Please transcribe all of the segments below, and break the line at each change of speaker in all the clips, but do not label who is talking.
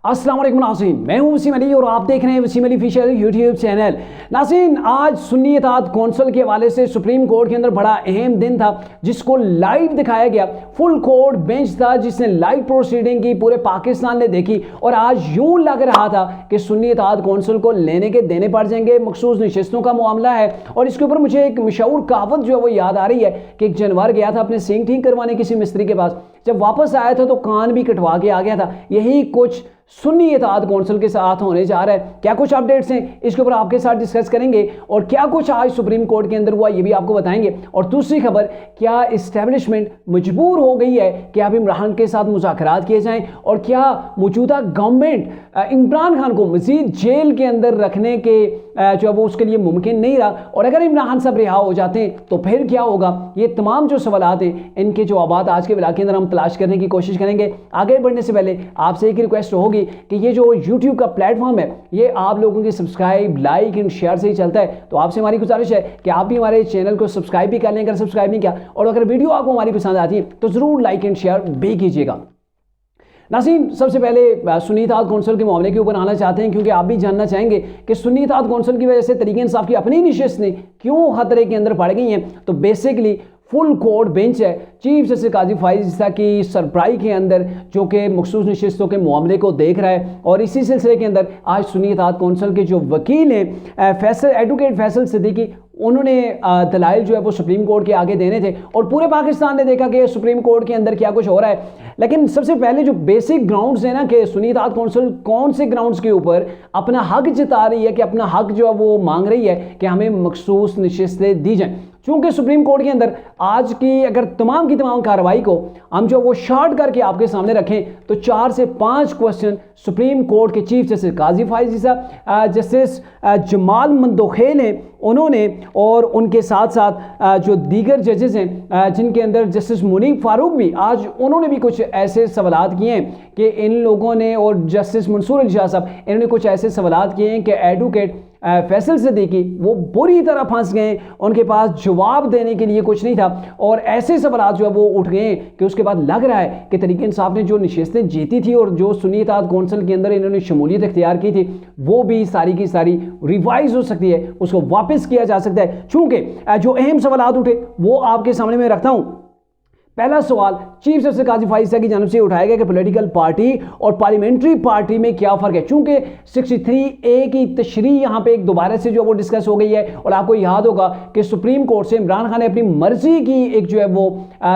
अस्सलाम वालेकुम नाज़रीन, मैं हूं वसीम अली और आप देख रहे हैं Wasim Ali official YouTube channel. नाज़रीन, आज सुन्नी इत्तेहाद कौंसिल के हवाले से सुप्रीम कोर्ट के अंदर बड़ा अहम दिन था जिसको लाइव दिखाया गया। फुल कोर्ट बेंच था जिसने लाइव प्रोसीडिंग की, पूरे पाकिस्तान ने देखी और आज यूं लग रहा था कि सुन्नी इत्तेहाद कौंसिल को लेने के देने पड़ जाएंगे। मखसूस नशिस्तों का मामला है और इसके ऊपर मुझे एक मशहूर कहावत जो है वो याद आ रही है कि एक जानवर गया था अपने सींग ठीक करवाने किसी मिस्त्री के पास, जब वापस आया था तो कान भी कटवा के आ गया था। यही कुछ सुन्नी इत्तेहाद कौंसिल के साथ होने जा रहा है। क्या कुछ अपडेट्स हैं इसके ऊपर आपके साथ डिस्कस करेंगे और क्या कुछ आज सुप्रीम कोर्ट के अंदर हुआ ये भी आपको बताएंगे। और दूसरी खबर, क्या इस्टेब्लिशमेंट मजबूर हो गई है कि अब इमरान के साथ मुज़ाकरात किए जाएं और क्या मौजूदा गवर्नमेंट इमरान खान को मजीद जेल के अंदर रखने के जो है वो उसके लिए मुमकिन नहीं रहा, और अगर इमरान साहब रिहा हो जाते हैं तो फिर क्या होगा। ये तमाम जो सवालात हैं इनके जवाब आज के व्लॉग के अंदर हम तलाश करने की कोशिश करेंगे। आगे बढ़ने से पहले आपसे एक रिक्वेस्ट होगी कि ये जो YouTube का प्लेटफॉर्म है ये आप लोगों की सब्सक्राइब, लाइक एंड शेयर से ही चलता है, तो आपसे हमारी गुजारिश है कि आप भी हमारे चैनल को सब्सक्राइब भी कर लें अगर सब्सक्राइब नहीं किया, और अगर वीडियो आपको हमारी पसंद आती है तो जरूर लाइक एंड शेयर भी कीजिएगा। नाज़रीन, सबसे पहले सुन्नी इत्तेहाद कौंसिल के मामले के ऊपर आना चाहते हैं क्योंकि आप भी जानना चाहेंगे कि सुन्नी इत्तेहाद कौंसिल की वजह से तहरीक इंसाफ की अपनी नशिस्तें क्यों खतरे के अंदर पड़ गई हैं। तो बेसिकली फुल कोर्ट बेंच है चीफ जस्टिस काजी फाइज ईसा की सरबराही के अंदर जो कि मखसूस नशिस्तों के मामले को देख रहा है, और इसी सिलसिले के अंदर आज सुन्नी इत्तेहाद कौंसिल के जो वकील हैं एडवोकेट फैसल सिद्दीकी, उन्होंने दलाइल जो है वो सुप्रीम कोर्ट के आगे देने थे और पूरे पाकिस्तान ने देखा कि सुप्रीम कोर्ट के अंदर क्या कुछ हो रहा है। लेकिन सबसे पहले जो बेसिक ग्राउंड्स है ना कि सुन्नी इत्तेहाद कौंसिल कौन से ग्राउंड्स के ऊपर अपना हक जता रही है, कि अपना हक जो है वो मांग रही है कि हमें मखसूस नशिस्तें दी जाएं। चूंकि सुप्रीम कोर्ट के अंदर आज की अगर तमाम की तमाम कार्रवाई को हम जो वो शॉर्ट करके आपके सामने रखें तो 4 से 5 क्वेश्चन सुप्रीम कोर्ट के चीफ जस्टिस काजी फाइज ईसा, जस्टिस जमाल मंदोखेल हैं उन्होंने, और उनके साथ साथ जो दीगर जजेस हैं जिनके अंदर जस्टिस मुनीब फारूक भी, आज उन्होंने भी कुछ ऐसे सवालात किए हैं कि इन लोगों ने, और जस्टिस मंसूर अली शाह साहब, इन्होंने कुछ ऐसे सवालात किए हैं कि एडवोकेट फैसल सिद्दीकी वो बुरी तरह फंस गए, उनके पास जवाब देने के लिए कुछ नहीं था, और ऐसे सवाल जो है वो उठ गए कि उसके बाद लग रहा है कि तहरीक इंसाफ ने जो नशिस्तें जीती थी और जो सुन्नी इत्तेहाद कौंसिल के अंदर इन्होंने शमूलियत इख्तियार की थी वो भी सारी की सारी रिवाइज हो सकती है, उसको वापस किया जा सकता है। चूंकि जो अहम सवाल उठे वो आपके सामने मैं रखता हूं। पहला सवाल चीफ जस्टिस काजी फाइज ईसा की जानब से उठाया गया कि पॉलिटिकल पार्टी और पार्लियामेंट्री पार्टी में क्या फर्क है। चूंकि 63A की तशरीह यहां पे एक दोबारा से जो वो डिस्कस हो गई है, और आपको याद होगा कि सुप्रीम कोर्ट से इमरान खान ने अपनी मर्जी की एक जो है वो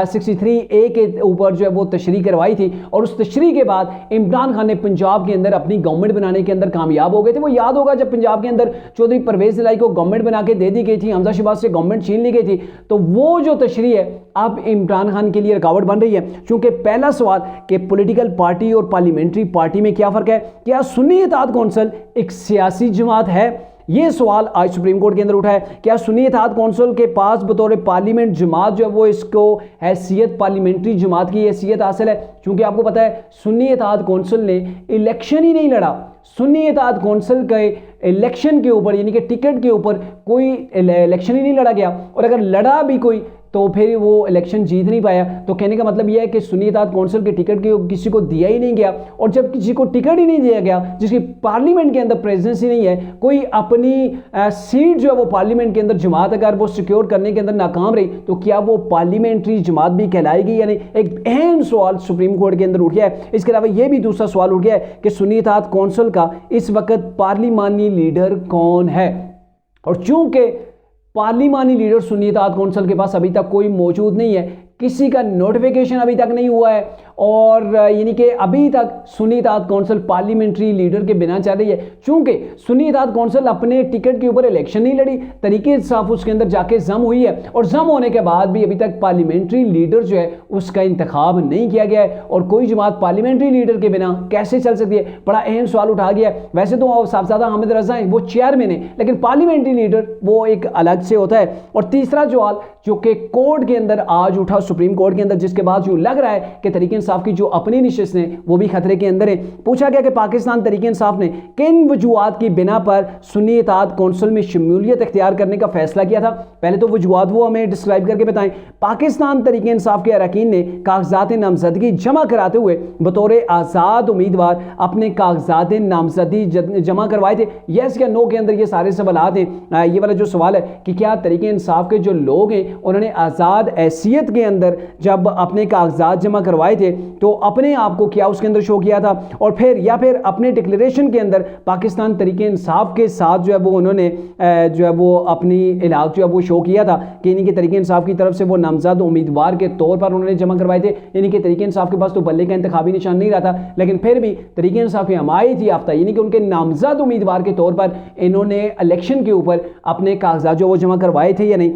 63A के ऊपर जो है वो तशरीह करवाई थी, और उस तशरीह के बाद इमरान खान ने पंजाब के अंदर अपनी गवर्नमेंट बनाने के अंदर कामयाब हो गए थे। वो याद होगा जब पंजाब के अंदर चौधरी परवेज इलाही को गवर्नमेंट बना के दे दी गई थी, हमजा शहबाज से गवर्नमेंट छीन ली गई थी, तो वो जो तशरीह है अब इमरान खान के लिए रुकावट बन रही है। क्योंकि पहला सवाल कि पॉलिटिकल पार्टी और पार्लियामेंट्री पार्टी में क्या फर्क है, क्या सुन्नी इत्तेहाद कौंसिल एक सियासी जमात है, ये सवाल आज सुप्रीम कोर्ट के अंदर उठा है। क्या सुन्नी इत्तेहाद कौंसिल के पास बतौर पार्लियामेंट जमात जो है वो इसको हैसियत पार्लियामेंट्री जमात की हैसियत हासिल है। क्योंकि आपको पता है सुन्नी इत्तेहाद कौंसिल ने इलेक्शन ही नहीं लड़ा, सुन्नी इत्तेहाद कौंसिल के इलेक्शन के ऊपर यानी कि टिकट के ऊपर कोई इलेक्शन ही नहीं लड़ा गया, और अगर लड़ा भी कोई तो फिर वो इलेक्शन जीत नहीं पाया। तो कहने का मतलब यह है कि सुन्नी इत्तेहाद कौंसिल के टिकट किसी को दिया ही नहीं गया, और जब किसी को टिकट ही नहीं दिया गया जिसकी पार्लियामेंट के अंदर प्रेजेंस ही नहीं है, कोई अपनी सीट जो है वो पार्लियामेंट के अंदर जमात अगर वो सिक्योर करने के अंदर नाकाम रही तो क्या वो पार्लियामेंट्री जमात भी कहलाएगी? यानी एक अहम सवाल सुप्रीम कोर्ट के अंदर उठ गया है। इसके अलावा यह भी दूसरा सवाल उठ गया है कि सुन्नी इत्तेहाद कौंसिल का इस वक्त पार्लिमानी लीडर कौन है, और चूंकि पार्लिमानी लीडर सुन्नी इत्तेहाद कौंसिल के पास अभी तक कोई मौजूद नहीं है, किसी का नोटिफिकेशन अभी तक नहीं हुआ है, और यानी कि अभी तक सुन्नी इत्तेहाद कौंसिल पार्लियामेंट्री लीडर के बिना चल रही है। चूंकि सुन्नी इत्तेहाद कौंसिल अपने टिकट के ऊपर इलेक्शन नहीं लड़ी, तरीके साफ उसके अंदर जाके जम हुई है, और जम होने के बाद भी अभी तक पार्लियामेंट्री लीडर जो है उसका इंतखाब नहीं किया गया है, और कोई जमात पार्लियामेंट्री लीडर के बिना कैसे चल सकती है, बड़ा अहम सवाल उठा गया है। वैसे तो साहबजादा हामिद रजा हैं वो चेयरमैन है, लेकिन पार्लियामेंट्री लीडर वो एक अलग से होता है। और तीसरा सवाल जो कि कोर्ट के अंदर आज उठा सुप्रीम कोर्ट के अंदर, जिसके बाद जो लग रहा है कि तहरीक इंसाफ की जो अपनी नशिस्तें हैं वो भी खतरे के अंदर है। पूछा गया कि पाकिस्तान तहरीक इंसाफ ने किन वजूहात की बिना पर सुन्नी इत्तेहाद कौंसिल में शमूलियत इख्तियार करने का फैसला किया था। पहले तो वजूहात वो हमें डिस्क्राइब करके बताएं। पाकिस्तान तहरीक इंसाफ के अरकान ने कागजात नामजदगी जमा कराते हुए बतौर आज़ाद उम्मीदवार अपने कागजात नामजदगी जमा करवाए थे। यस या नो के अंदर ये सारे सवालात हैं। ये वाला जो सवाल है कि क्या तहरीक इंसाफ के जो लोग हैं उन्होंने आज़ाद हैसियत के अंदर जब अपने कागजात जमा करवाए थे तो अपने आप को क्या उसके अंदर शो किया था, और फिर या फिर अपने डिक्लेरेशन के अंदर पाकिस्तान तहरीक इंसाफ के साथ जो है वो उन्होंने जो है वो अपनी इलाक जो है वो शो किया था कि यानी कि तहरीक इंसाफ की तरफ से वो नामजद उम्मीदवार के तौर पर उन्होंने जमा करवाए थे। यानी कि तहरीक इंसाफ के पास तो बल्ले का इंतखाबी निशान नहीं रहा था, लेकिन फिर भी तहरीक इंसाफ की हमायत याफ्ता यानी कि उनके नामजद उम्मीदवार के तौर पर इन्होंने इलेक्शन के ऊपर अपने कागजात जो वो जमा करवाए थे या नहीं।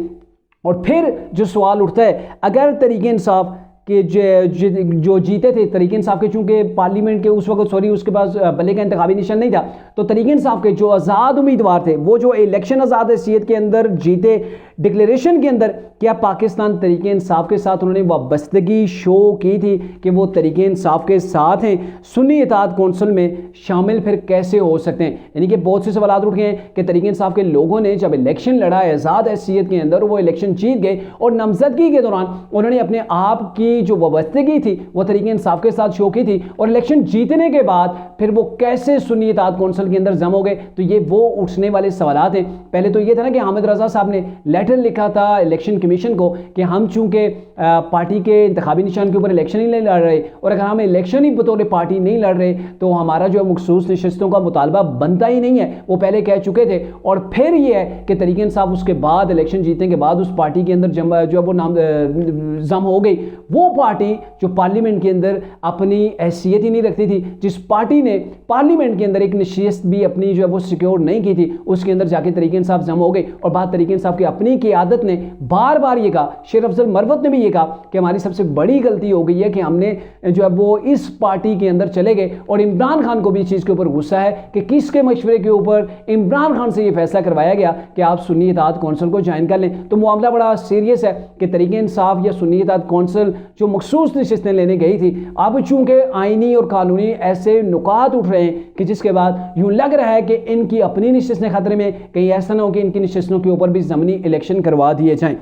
और फिर जो सवाल उठता है, अगर तहरीक इंसाफ कि जो जीते थे तहरीक इंसाफ के, चूंकि पार्लियामेंट के उस वक्त उसके पास बल्ले का इंतखाबी निशान नहीं था, तो तहरीक इंसाफ के जो आज़ाद उम्मीदवार थे वो जो इलेक्शन आज़ाद हैसियत के अंदर जीते डिक्लेरेशन के अंदर, क्या पाकिस्तान तहरीक इंसाफ के साथ उन्होंने वाबस्तगी शो की थी कि वो तहरीक इंसाफ के साथ हैं। सुन्नी इत्तेहाद कौंसिल में शामिल फिर कैसे हो सकते हैं। यानी कि बहुत से सवाल उठ गए हैं कि तहरीक इंसाफ के लोगों ने जब इलेक्शन लड़ा आज़ाद हैसियत के अंदर, वो इलेक्शन जीत गए और नामजदगी के दौरान उन्होंने अपने आप की जो वाबस्तगी थी वो तहरीक इंसाफ के साथ शो की थी, और इलेक्शन जीतने के बाद फिर वो कैसे सुन्नी इत्तेहाद कौंसिल के अंदर जम हो गए। तो ये वो उठने वाले सवाल हैं। पहले तो ये था ना कि हामिद रजा साहब ने लेटर लिखा था इलेक्शन कमीशन को कि हम चूंकि पार्टी के इंतखाबी निशान के ऊपर इलेक्शन ही नहीं लड़ रहे, और अगर हम इलेक्शन ही बतौर पार्टी नहीं लड़ रहे तो हमारा जो मखसूस नशिस्तों का मुतालबा बनता ही नहीं है, वो पहले कह चुके थे। और फिर ये है कि तहरीक इंसाफ उसके बाद इलेक्शन जीतने के बाद उस पार्टी के अंदर जो वो नाम जम हो गई, वो पार्टी जो पार्लियामेंट के अंदर अपनी हैसियत ही नहीं रखती थी, जिस पार्टी ने पार्लियामेंट के अंदर एक नशिस्त भी अपनी जो है वो सिक्योर नहीं की थी, उसके अंदर जाके तहरीक इंसाफ जम हो गई। और बात तहरीक इंसाफ की अपनी क़यादत ने बार बार ये कहा, शेर अफजल मरवत ने भी ये कहा कि हमारी सबसे बड़ी गलती हो गई है कि हमने जो है वो इस पार्टी के अंदर चले गए। और इमरान खान को भी इस चीज़ के ऊपर गुस्सा है कि किसके मशवरे के ऊपर इमरान खान से ये फैसला करवाया गया कि आप सुन्नी इत्तेहाद कौंसिल को ज्वाइन कर लें। तो मामला बड़ा सीरियस है कि तहरीक इंसाफ या सुन्नी इत्तेहाद कौंसिल जो मखसूस नशिस्तें लेने गई थी, अब चूंकि आईनी और कानूनी ऐसे नुकात उठ रहे हैं कि जिसके बाद यूं लग रहा है कि इनकी अपनी नशिस्तें खतरे में, कहीं ऐसा ना हो कि इनकी नशिस्तों के ऊपर भी ज़मीनी इलेक्शन करवा दिए जाएं।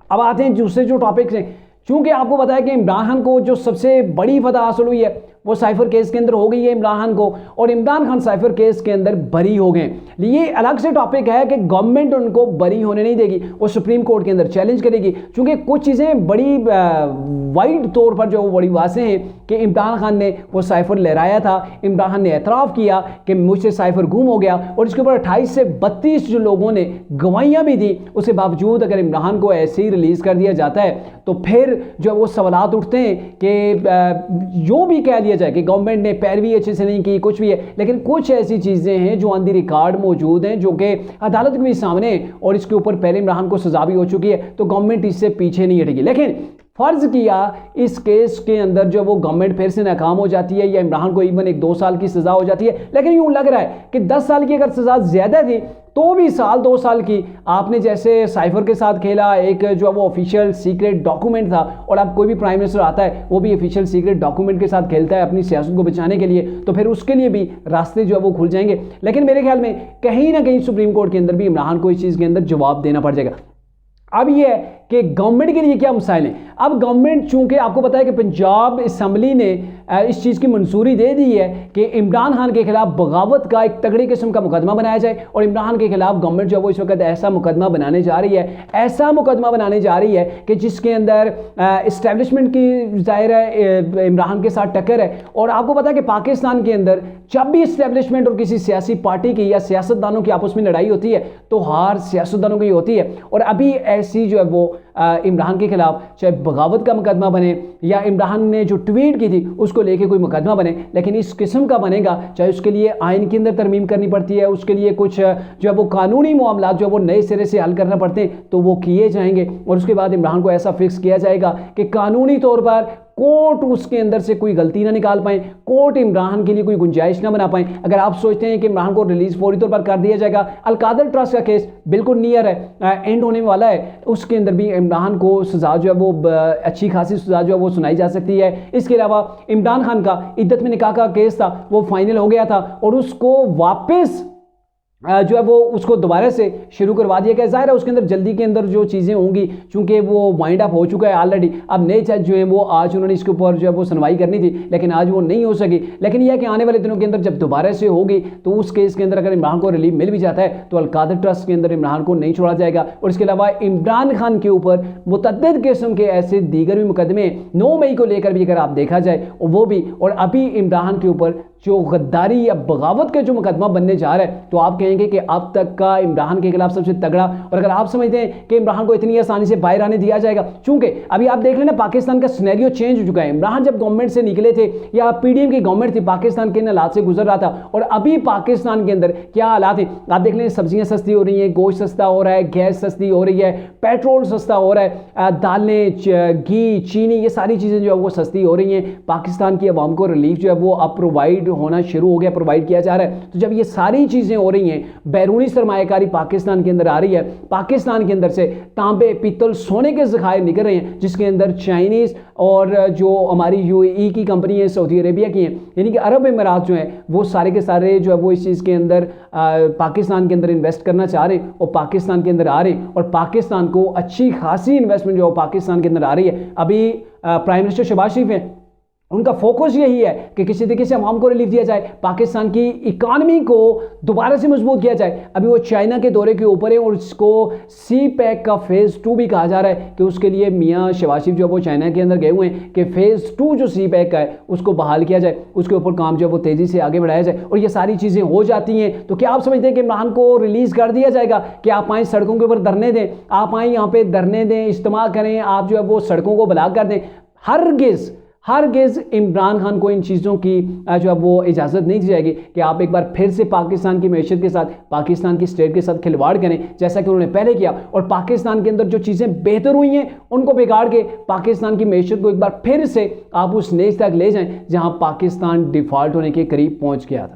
अब आते हैं दूसरे जो टॉपिक्स हैं। चूंकि आपको बताया कि इमरान खान को जो सबसे बड़ी फतह हासिल हुई है वो साइफर केस के अंदर हो गई है इमरान खान को, और इमरान खान साइफर केस के अंदर बरी हो गए। ये अलग से टॉपिक है कि गवर्नमेंट उनको बरी होने नहीं देगी, वो सुप्रीम कोर्ट के अंदर चैलेंज करेगी। चूंकि कुछ चीज़ें बड़ी वाइड तौर पर जो बड़ी वाज़ेह हैं कि इमरान खान ने वो साइफर लहराया था, इमरान खान ने एतराफ़ किया कि मुझसे साइफर गुम हो गया, और इसके ऊपर 28 से 32 जो लोगों ने गवाहियाँ भी दी, उसके बावजूद अगर इमरान को ऐसे ही रिलीज़ कर दिया जाता है तो फिर जो वो सवालात उठते हैं कि जो भी कह लिया जाए कि गवर्नमेंट ने पैरवी अच्छे से नहीं की, कुछ भी है, लेकिन कुछ ऐसी चीज़ें हैं जो ऑन द रिकॉर्ड मौजूद हैं जो कि अदालत के भी सामने है, और इसके ऊपर पहले इमरान को सजा भी हो चुकी है, तो गवर्नमेंट इससे पीछे नहीं हटेगी। लेकिन फ़र्ज़ किया इस केस के अंदर जो वो गवर्नमेंट फिर से नाकाम हो जाती है या इमरान को इवन 1-2 साल की सज़ा हो जाती है, लेकिन यूँ लग रहा है कि 10 साल की अगर सज़ा ज़्यादा थी तो भी 1-2 साल की आपने जैसे साइफर के साथ खेला, एक जो वो ऑफिशियल सीक्रेट डॉक्यूमेंट था, और अब कोई भी प्राइम मिनिस्टर आता है वो भी ऑफिशियल सीक्रेट डॉक्यूमेंट के साथ खेलता है अपनी सियासत को बचाने के लिए, तो फिर उसके लिए भी रास्ते जो है वो खुल जाएंगे। लेकिन मेरे ख्याल में कहीं ना कहीं सुप्रीम कोर्ट के अंदर भी इमरान को इस चीज़ के अंदर जवाब देना पड़ जाएगा। अब ये है कि गवर्नमेंट के लिए क्या मसाइल हैं। अब गवर्नमेंट चूंकि आपको पता है कि पंजाब असम्बली ने इस चीज़ की मंजूरी दे दी है कि इमरान खान के खिलाफ बगावत का एक तगड़ी किस्म का मुकदमा बनाया जाए, और इमरान खान के खिलाफ गवर्नमेंट जो है वो इस वक्त ऐसा मुकदमा बनाने जा रही है, ऐसा मुकदमा बनाने जा रही है कि जिसके अंदर इस्टेब्लिशमेंट की ज़ाहिर है इमरान के साथ टक्कर है। और आपको पता है कि पाकिस्तान के अंदर जब भी इस्टेब्लिशमेंट और किसी सियासी पार्टी की या सियासतदानों की आपस में लड़ाई होती है तो हार सियासतदानों की होती है, और अभी ऐसी जो है वो इमरान के खिलाफ चाहे बगावत का मुकदमा बने या इमरान ने जो ट्वीट की थी उसको लेके कोई मुकदमा बने, लेकिन इस किस्म का बनेगा चाहे उसके लिए आइन के अंदर तरमीम करनी पड़ती है, उसके लिए कुछ जो है वो कानूनी मामला जो है वो नए सिरे से हल करना पड़ते हैं तो वो किए जाएंगे, और उसके बाद इमरान को ऐसा फिक्स किया जाएगा कि कानूनी तौर पर कोर्ट उसके अंदर से कोई गलती ना निकाल पाए, कोर्ट इमरान के लिए कोई गुंजाइश ना बना पाए। अगर आप सोचते हैं कि इमरान को रिलीज फौरी तौर पर कर दिया जाएगा, अलकादर ट्रस्ट का केस बिल्कुल नियर है, एंड होने वाला है, उसके अंदर भी इमरान को सजा जो है वो अच्छी खासी सजा जो है वो सुनाई जा सकती है। इसके अलावा इमरान खान का इद्दत में निकाह का केस था, वो फाइनल हो गया था और उसको वापस जो है वो उसको दोबारा से शुरू करवा दिया गया। जाहिर है उसके अंदर जल्दी के अंदर जो चीज़ें होंगी, चूंकि वो वाइंड अप हो चुका है ऑलरेडी, अब नए जज जो हैं वो आज उन्होंने इसके ऊपर जो है वो सुनवाई करनी थी, लेकिन आज वो नहीं हो सकी। लेकिन यह कि आने वाले दिनों के अंदर जब दोबारा से होगी तो उस केस के अंदर अगर इमरान को रिलीफ मिल भी जाता है तो अलकादर ट्रस्ट के अंदर इमरान को नहीं छोड़ा जाएगा। और इसके अलावा इमरान खान के ऊपर मुतअद्दिद किस्म के ऐसे दीगर भी मुकदमे 9 मई को लेकर भी अगर आप देखा जाए वो भी, और अभी इमरान के ऊपर जो गद्दारी या बगावत का जो मुकदमा बनने जा रहा है, तो आप कहेंगे कि अब तक का इमरान के खिलाफ सबसे तगड़ा। और अगर आप समझते हैं कि इमरान को इतनी आसानी से बाहर आने दिया जाएगा, चूंकि अभी आप देख लेना पाकिस्तान का सिनेरियो चेंज हो चुका है। इमरान जब गवर्नमेंट से निकले थे या पीडीएम की गवर्नमेंट थी, पाकिस्तान के हालात से गुजर रहा था, और अभी पाकिस्तान के अंदर क्या हालात है आप देख लें। सब्जियां सस्ती हो रही हैं, गोश्त सस्ता हो रहा है, गैस सस्ती हो रही है, पेट्रोल सस्ता हो रहा है, दालें, घी, चीनी, ये सारी चीज़ें जो है वो सस्ती हो रही हैं। पाकिस्तान की आवाम को रिलीफ जो है वो अब प्रोवाइड होना शुरू हो गया, प्रोवाइड किया जा रहा है। तो जब ये सारी चीज़ें हो रही हैं, बैरूनी सरमायाकारी पाकिस्तान के अंदर आ रही है, पाकिस्तान के अंदर से तांबे, पीतल, सोने के ज़खायर निकल रहे हैं, जिसके अंदर चाइनीज़ और जो हमारी यूएई की कंपनी है, सऊदी अरेबिया की हैं, यानी कि अरब अमीरात जो हैं, वो सारे के सारे जो है वो इस चीज़ के अंदर पाकिस्तान के अंदर इन्वेस्ट करना चाह रहे हैं और पाकिस्तान के अंदर आ रहे हैं, और पाकिस्तान को अच्छी खासी इन्वेस्टमेंट जो है पाकिस्तान के अंदर आ रही है। अभी प्राइम मिनिस्टर शहबाज शरीफ हैं, उनका फोकस यही है कि किसी तरीके से अवाम को रिलीफ दिया जाए, पाकिस्तान की इकानमी को दोबारा से मजबूत किया जाए। अभी वो चाइना के दौरे के ऊपर है और इसको सी पैक का फेज़ 2 भी कहा जा रहा है कि उसके लिए मियाँ शहबाज शरीफ जो वो चाइना के अंदर गए हुए हैं कि फेज़ 2 जो सी पैक का है उसको बहाल किया जाए, उसके ऊपर काम जो है वो तेज़ी से आगे बढ़ाया जाए। और ये सारी चीज़ें हो जाती हैं तो क्या आप समझते हैं कि इमरान को रिलीज़ कर दिया जाएगा? कि आप आएँ सड़कों के ऊपर धरने दें, आप आएँ यहाँ पर धरने दें, इज्तिमा करें, आप जो है वो सड़कों को ब्लॉक कर दें? हरगिज़ इमरान खान को इन चीज़ों की जो है वो इजाज़त नहीं दी जाएगी कि आप एक बार फिर से पाकिस्तान की मैशत के साथ, पाकिस्तान की स्टेट के साथ खिलवाड़ करें, जैसा कि उन्होंने पहले किया। और पाकिस्तान के अंदर जो चीज़ें बेहतर हुई हैं उनको बिगाड़ के पाकिस्तान की मैशत को एक बार फिर से आप उस स्टेज तक ले जाएं जहां पाकिस्तान डिफ़ॉल्ट होने के करीब पहुंच गया था।